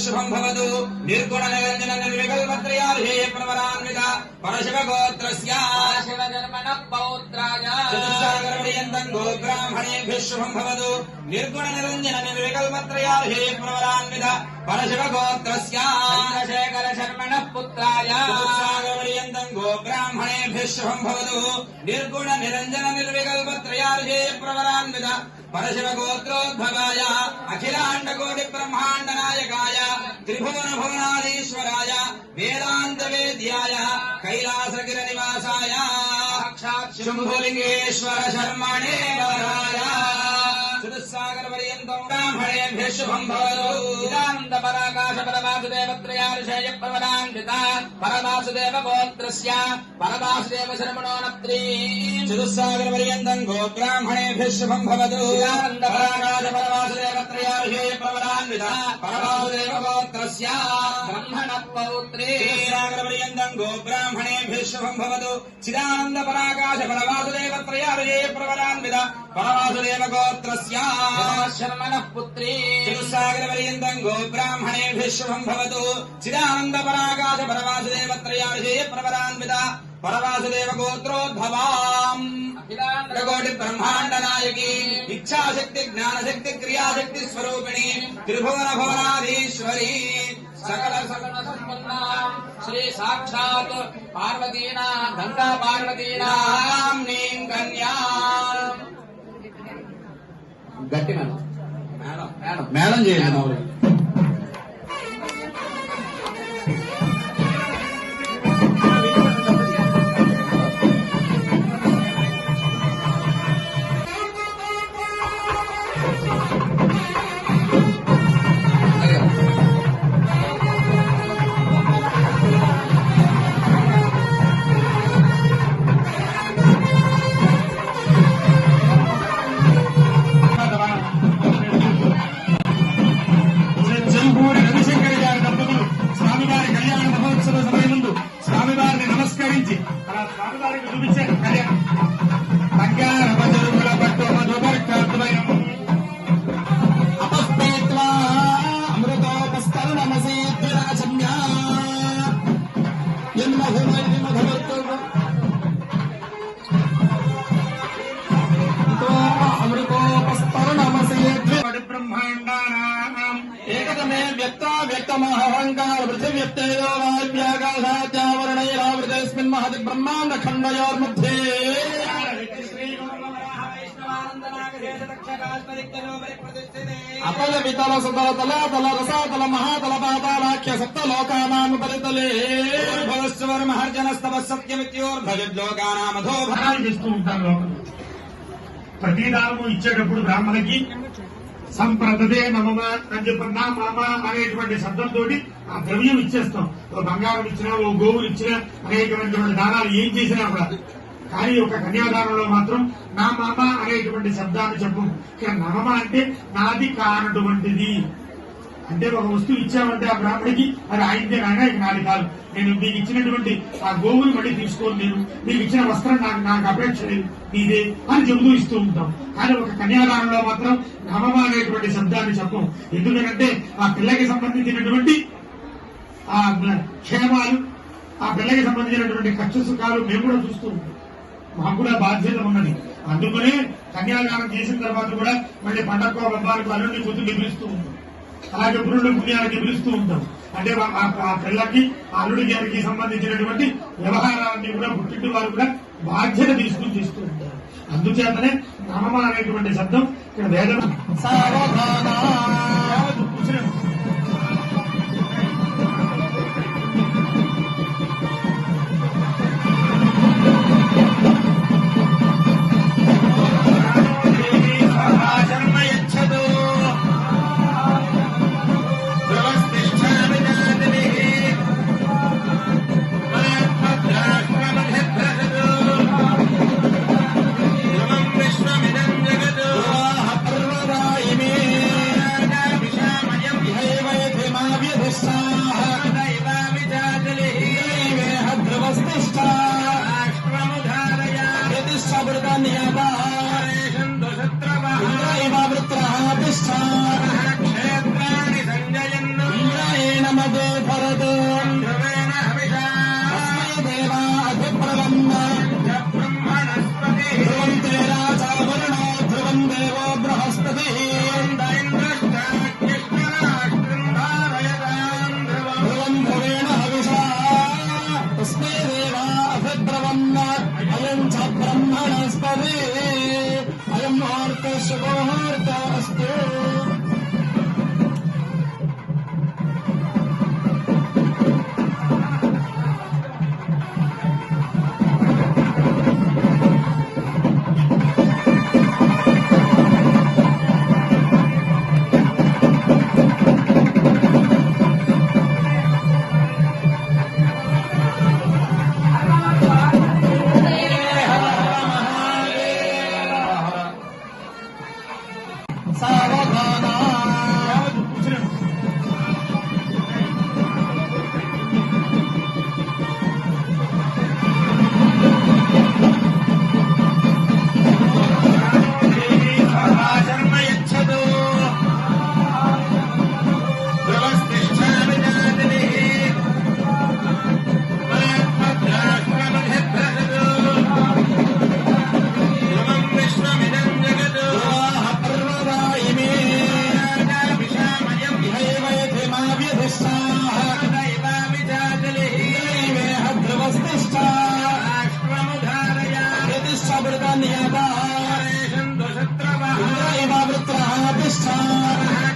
शुभं भवतु निर्गुण निरंजन निर्विकल्पत्रयार्हे प्रवरान्वित परशिवगोत्रस्य शिवधर्मणः पौत्राय चतुस्सागरपर्यन्तं गोब्राह्मणेभ्यः शुभं भवतु निर्गुण निरंजन निर्विकल्पत्रयार्हे प्रवरान्वित परशिवगोत्रस्य चन्द्रशेखर शर्मणः पुत्राय चतुस्सागरपर्यन्तं गोब्राह्मणेभ्यः शुभं भवतु निर्गुण निरंजन निर्विकल्पत्रयार्हे प्रवरान्वित परशिवगोत्रोद्भवाय अखिलाण्डकोटि ब्रह्माण्ड नायकाय त्रिभुवन भुवनाधीश्वराय वेदांत वेद्याय कैलासगिर निवासाय साक्षात् शंभुलिंगेश्वर शर्मणे वराय चतुस्सागर पर्यन्तं ब्राह्मणेभ्यः शुभं भवतु इदानन्द पराकाश परवासुदेवत्रयार्षेय प्रवरान्विता परवासुदेव गोत्रस्य परवासुदेव शर्मणोनत्री चतुस्सागर पर्यन्तं गोब्राह्मणेभ्यः शुभं भवतु इदानन्द पराकाश परवासुदेवत्रयार्षेय प्रवरान्विता परवासुदेव गोत्रस्य ब्रह्मणः पौत्री चतुस्सागर पर्यन्तं गोब्राह्मणेभ्यः शुभं भवतु चिदानन्द पराकाश परवासुदेवत्रयार्षेय प्रवरान्विता परवासुदेव गोत्रस्य शर्मणः पुत्री चतुस्सागर पर्यन्तं गोब्राह्मणेभ्यः शुभं भवतु चिदानन्द पराकाश परवासुदेवत्रयार्षेय प्रवरान्विता परवासुदेव गोत्रोद्भवाम् अखिलाण्डकोटि ब्रह्माण्ड नायकी इच्छाशक्ति ज्ञानशक्ति क्रियाशक्ति स्वरूपिणी त्रिभुवन भुवनाधीश्वरी सकल सकल संपन्ना श्री साक्षात् पार्वतीना गंगा पार्वतीना नीं कन्या गट्टी మేడం మేడం చేయండి మామూలు व्यक्तमहंकार पृथिव्यक्तयोगाव्यागाशावरणैरावृतेऽस्मिन् महति ब्रह्माण्ड खण्डयोर्मध्ये अतल वितल सुतल तल तल रसातल महातल पातालाख्य सप्तलोकानाम् परितले भवस्वर्महर्जनस्तव सत्यमित्योर्भविद्लोकानामधो ఇస్తూ ఉంటారు. ప్రతి దానము ఇచ్చేటప్పుడు బ్రాహ్మణకి సంప్రదదే నమమ అని చెప్పి నా మామ అనేటువంటి శబ్దంతో ఆ ద్రవ్యం ఇచ్చేస్తాం. ఓ బంగారం ఇచ్చినా ఓ గోవులు ఇచ్చినా అనేకమైనటువంటి దానాలు ఏం చేసినా కూడా. కానీ ఒక కన్యాదానంలో మాత్రం నా మామ అనేటువంటి శబ్దాన్ని చెప్పం. ఇక్కడ నమమ అంటే నాది కానటువంటిది. అంటే ఒక వస్తువు ఇచ్చామంటే ఆ బ్రాహ్మడికి అది ఆయనదే నాయన ఇక నాది కాదు, నేను మీకు ఇచ్చినటువంటి ఆ గోవులు మళ్ళీ తీసుకోను, నేను మీకు ఇచ్చిన వస్త్రం నాకు అపేక్ష లేదు, నీదే అని చెబుతూ ఇస్తూ ఉంటాం. కానీ ఒక కన్యాదానంలో మాత్రం నమమ అనేటువంటి శబ్దాన్ని చెప్పం. ఎందుకంటే ఆ పిల్లకి సంబంధించినటువంటి ఆ క్షేమాలు, ఆ పిల్లకి సంబంధించినటువంటి కష్ట సుఖాలు మేము కూడా చూస్తూ ఉంటాం. మాకు కూడా బాధ్యత ఉన్నది. అందుకనే కన్యాదానం చేసిన తర్వాత కూడా మళ్ళీ పండగ బంధాలకు అల్లుడిని కూతుర్ని పిలుస్తూ ఉంటాం. అలాగే పురుడు పుణ్యాలకి పిలుస్తూ ఉంటాం. అంటే ఆ పిల్లకి అల్లుడి గారికి సంబంధించినటువంటి వ్యవహారాన్ని కూడా పుట్టింటి వారు కూడా బాధ్యత తీసుకుని చేస్తూ ఉంటారు. అందుచేతనే నమమ అనేటువంటి శబ్దం ఇక్కడ వేదన नमदे भरतम् ध्रुवेण हविषा तस्मै देवाधिप्रवन्न ब्रह्मणस्पतिः ध्रुवम् ते राजा वरुणो ध्रुवम् देवो बृहस्पतिः इन्द्रश्चाग्निश्चराष्ट्रम् धारयताम् ध्रुवम् ध्रुवेण हविषा तस्मै देवाधिप्रवन्न अयम् च ब्रह्मणस्पतिः अयम् मुहूर्तः शुभमुहूर्तः अस्तु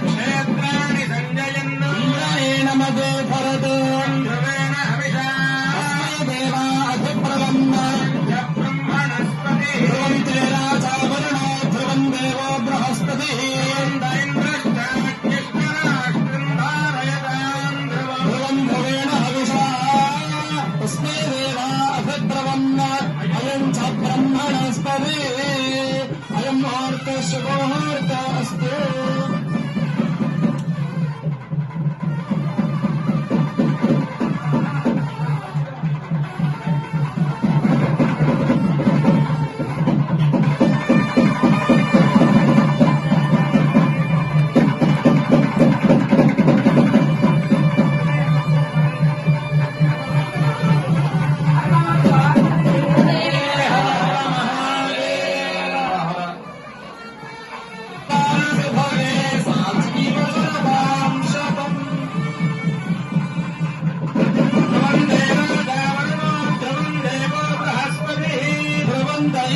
क्षेत्राणि संजयन् नमदे भरतम् ध्रुवेण हविषा तस्मै देवाधिप्रवन्न ब्रह्मणस्पतिः ध्रुवम् ते राजा वरुणो ध्रुवम् देवो बृहस्पतिः इन्द्रश्चाग्निश्चराष्ट्रम् धारयताम् ध्रुवम् ध्रुवेण हविषा तस्मै देवाधिप्रवन्न अयम् च ब्रह्मणस्पतिः अयम् मुहूर्तः शुभमुहूर्तः अस्तु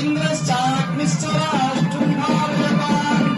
इंद्रश्चाग्निश्चराष्ट्रम् धारयताम्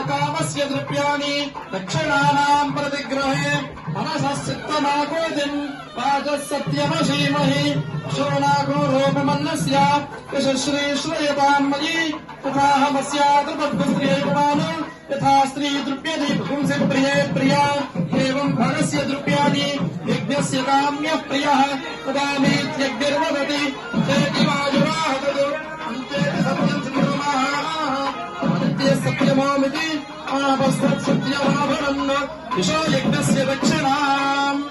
कामस्य द्रव्याणि दक्षिणानाम् प्रतिग्रहे मनसः चित्तमाकोदिम् वाचः सत्यमशीमहि शोणाको रूपमन्नस्य यशश्री श्रूयताम् मयि तथाहमस्यादृपद्भस्त्रियैकमान् यथा स्त्री द्रव्यते पुंसे प्रिये प्रिया एवं भगस्य द्रव्याणि यज्ञस्य काम्यः प्रियः तदामीत्यग्निर्वदति चेति वायुराहतद् अन्तेति सत्यं सिद्धमः अन्ते सत्यमामिति आपस्तत्सत्यमाभरन् विशो यज्ञस्य दक्षिणाम्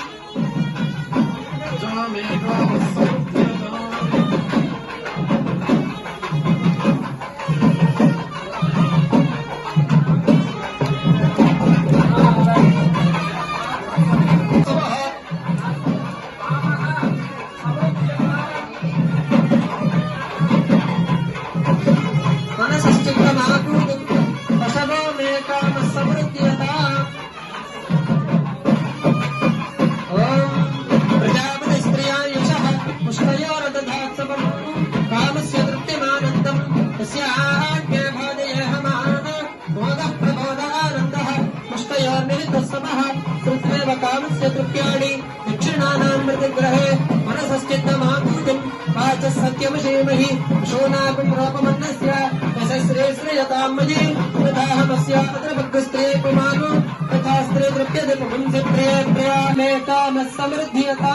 कामस्य द्रव्याणि दक्षिणानां मृतग्रहे मनसश्चित्तमाभूतं वाचस्सत्यमशेमहि शोनापं रूपमन्नस्य यशस्रे श्रेयतां मयि तथाहमस्य अत्र भग्स्त्रे पुमानो तथा स्त्रे द्रव्यते पुंसे प्रिये प्रिया मे कामः समृद्ध्यता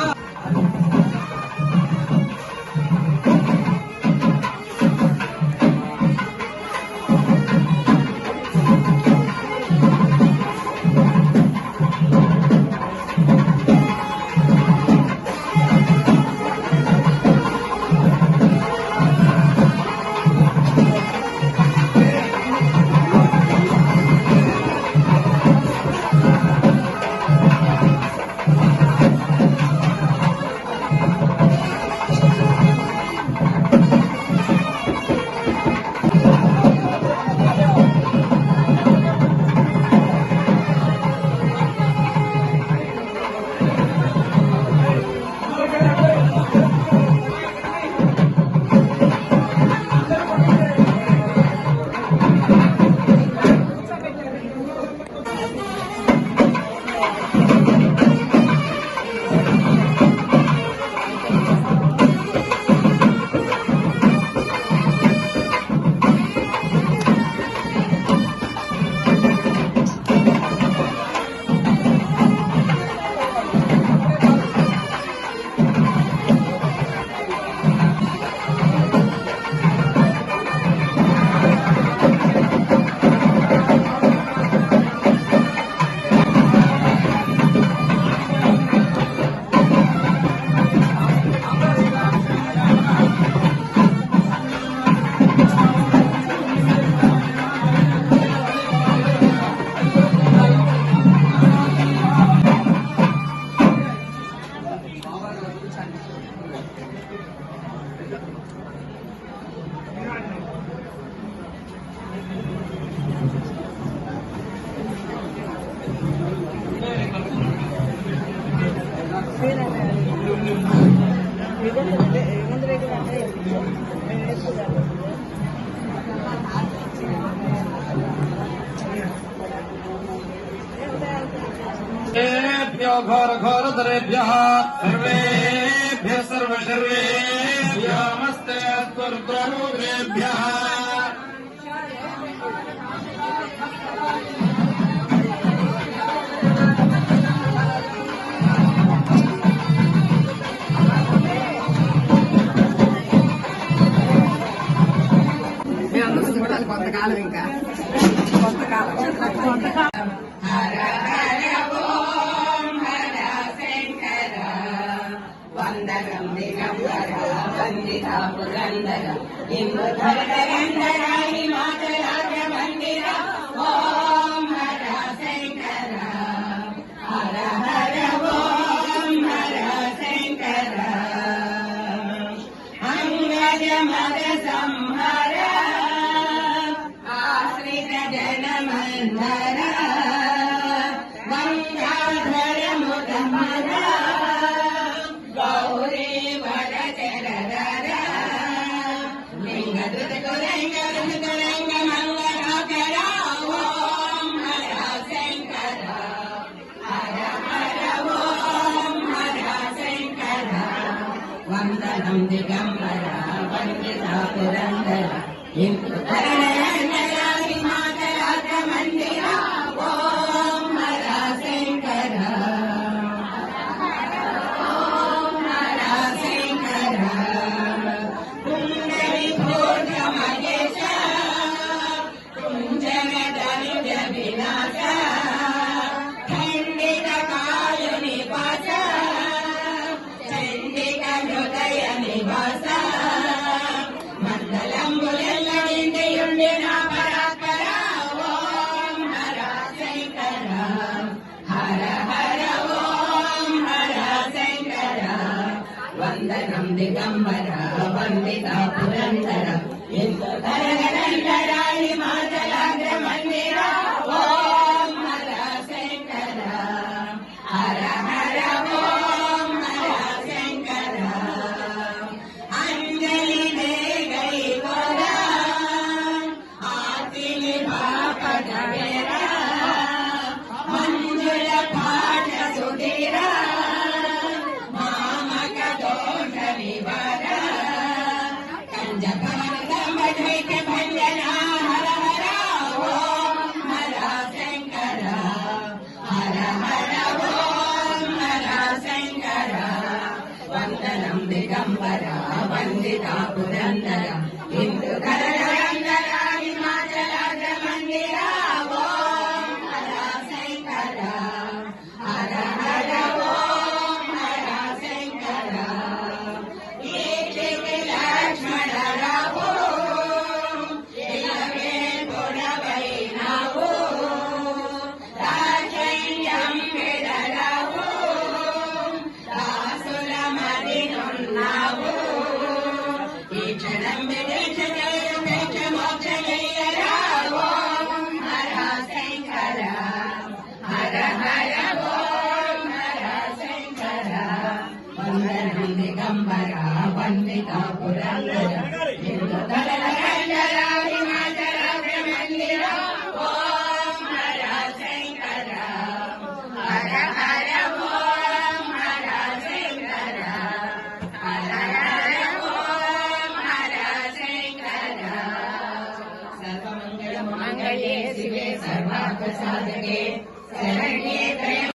घोर घोरतरेभ्यः सर्वेभ्यः सर्वेभ्यो नमस्ते अस्मद्रुद्रेभ्यः కొంతకాలం ఇంకా కొంతకాలం వందనం దిగంబర వందిత పురందర ఇంద్రధరందర హిమాచలాగ్ర మందిర ఓం హర శంకర హర హర ఓం హర శంకర అంగజ మద సంహర ఆశ్రిత జనమందర గంగాధర ముదమర గౌరీ వర చరధర లింగ దుర్గురంగ రుద్రంగ మంగళాకర ఓం హర శంకర హర హర ఓం హర శంకర వందనం దిగంబర వందిత పురందర ఇంద్రధరందర హిమాచలాగ్ర మందిర వినాశ ఖండిత కాయు నివాస చండిక హృదయ నివాస మండలంబులెల్ల నిండియుండి నా పరాత్పర ఓం హర శంకర హర హర ఓం హర శంకర వందనం దిగంబర వందిత పురందర ఇందు ధరగరంధర హిమాచలాగ్ర మందిర ఓం హర శంకర హర హర ఓం హర శంకర అంజలి దే గై గోరా ఆతిలి బాపట వేరా మంజుల పాఠ సుధీరా మామక దోష నివార కంజపరదమధైక భంజన హర హర ఓం హర శంకర హర హర ఓం హర శంకర వందనం దిగంబర వందిత పురందర ఇందు కరగరంధర హిమాచలాగ్ర మందిర ఓం హర శంకర హర హర ఓం హర శంకర ఈక్షితి లక్ష్మణ రావు ఇలవే పురవైనావు రాజయ్యం విడరావు దాసుల మదినున్నావు ఈ క్షణం విడిచ మోక్షయ్యరా ఓం హర శంకర హర హర ఓం హర శంకర వందనం దిగంబర వందిత పురందర